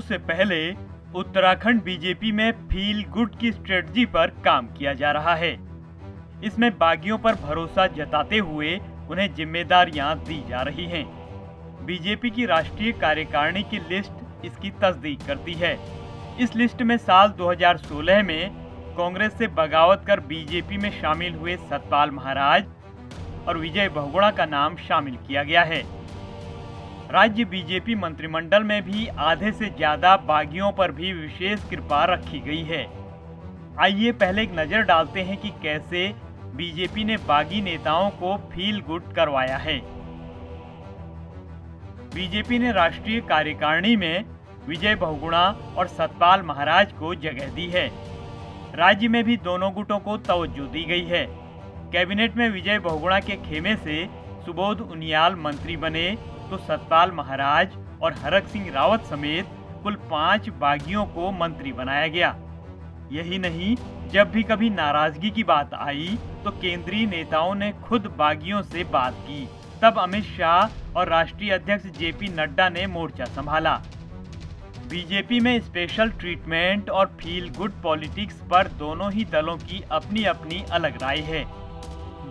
से पहले उत्तराखंड बीजेपी में फील गुड की स्ट्रेटजी पर काम किया जा रहा है। इसमें बागियों पर भरोसा जताते हुए उन्हें जिम्मेदारियां दी जा रही हैं। बीजेपी की राष्ट्रीय कार्यकारिणी की लिस्ट इसकी तस्दीक करती है। इस लिस्ट में साल 2016 में कांग्रेस से बगावत कर बीजेपी में शामिल हुए सतपाल महाराज और विजय बहुगुणा का नाम शामिल किया गया है। राज्य बीजेपी मंत्रिमंडल में भी आधे से ज्यादा बागियों पर भी विशेष कृपा रखी गई है। आइए पहले एक नजर डालते हैं कि कैसे बीजेपी ने बागी नेताओं को फील गुड करवाया है। बीजेपी ने राष्ट्रीय कार्यकारिणी में विजय बहुगुणा और सतपाल महाराज को जगह दी है। राज्य में भी दोनों गुटों को तवज्जो दी गई है। कैबिनेट में विजय बहुगुणा के खेमे से सुबोध उनियाल मंत्री बने तो सतपाल महाराज और हरक सिंह रावत समेत कुल 5 बागियों को मंत्री बनाया गया। यही नहीं, जब भी कभी नाराजगी की बात आई तो केंद्रीय नेताओं ने खुद बागियों से बात की। तब अमित शाह और राष्ट्रीय अध्यक्ष जेपी नड्डा ने मोर्चा संभाला। बीजेपी में स्पेशल ट्रीटमेंट और फील गुड पॉलिटिक्स पर दोनों ही दलों की अपनी अपनी अलग राय है।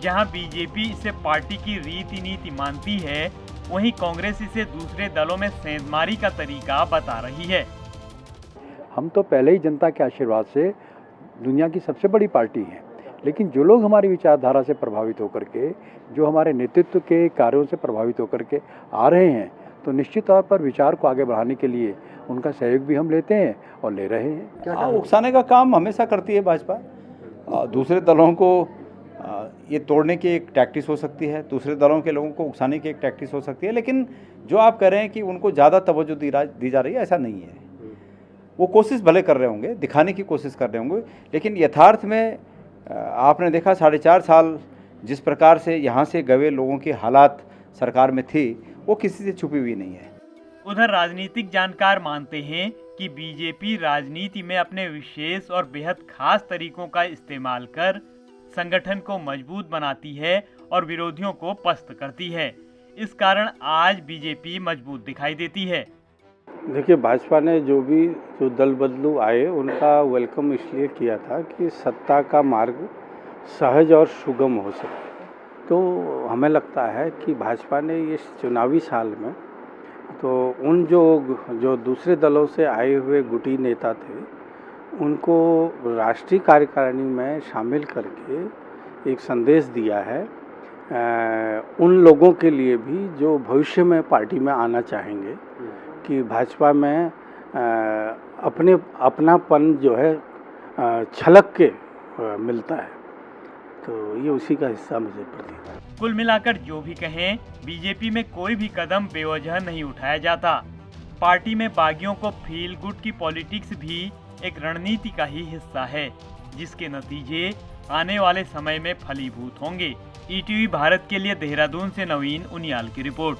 जहां बीजेपी इसे पार्टी की रीति नीति मानती है, वहीं कांग्रेस इसे दूसरे दलों में सेंधमारी का तरीका बता रही है। हम तो पहले ही जनता के आशीर्वाद से दुनिया की सबसे बड़ी पार्टी हैं, लेकिन जो लोग हमारी विचारधारा से प्रभावित होकर के, जो हमारे नेतृत्व के कार्यों से प्रभावित होकर के आ रहे हैं, तो निश्चित तौर पर विचार को आगे बढ़ाने के लिए उनका सहयोग भी हम लेते हैं और ले रहे हैं। उकसाने का काम हमेशा करती है भाजपा। दूसरे दलों को ये तोड़ने की एक टैक्टिस हो सकती है, दूसरे दलों के लोगों को उकसाने की एक टैक्टिस हो सकती है, लेकिन जो आप कह रहे हैं कि उनको ज़्यादा तवज्जो दी जा रही है, ऐसा नहीं है। वो कोशिश भले कर रहे होंगे, दिखाने की कोशिश कर रहे होंगे, लेकिन यथार्थ में आपने देखा 4.5 साल जिस प्रकार से यहाँ से गए लोगों की हालात सरकार में थी, वो किसी से छुपी हुई नहीं है। उधर राजनीतिक जानकार मानते हैं कि बीजेपी राजनीति में अपने विशेष और बेहद खास तरीकों का इस्तेमाल कर संगठन को मजबूत बनाती है और विरोधियों को पस्त करती है। इस कारण आज बीजेपी मजबूत दिखाई देती है। देखिए, भाजपा ने जो दल बदलू आए उनका वेलकम इसलिए किया था कि सत्ता का मार्ग सहज और सुगम हो सके। तो हमें लगता है कि भाजपा ने इस चुनावी साल में तो उन जो दूसरे दलों से आए हुए गुटी नेता थे, उनको राष्ट्रीय कार्यकारिणी में शामिल करके एक संदेश दिया है उन लोगों के लिए भी जो भविष्य में पार्टी में आना चाहेंगे कि भाजपा में अपनापन जो है छलक के मिलता है। तो ये उसी का हिस्सा मुझे प्रतीत है। कुल मिलाकर जो भी कहें, बीजेपी में कोई भी कदम बेवजह नहीं उठाया जाता। पार्टी में बागियों को फील गुड की पॉलिटिक्स भी एक रणनीति का ही हिस्सा है, जिसके नतीजे आने वाले समय में फलीभूत होंगे। ईटीवी भारत के लिए देहरादून से नवीन उनियाल की रिपोर्ट।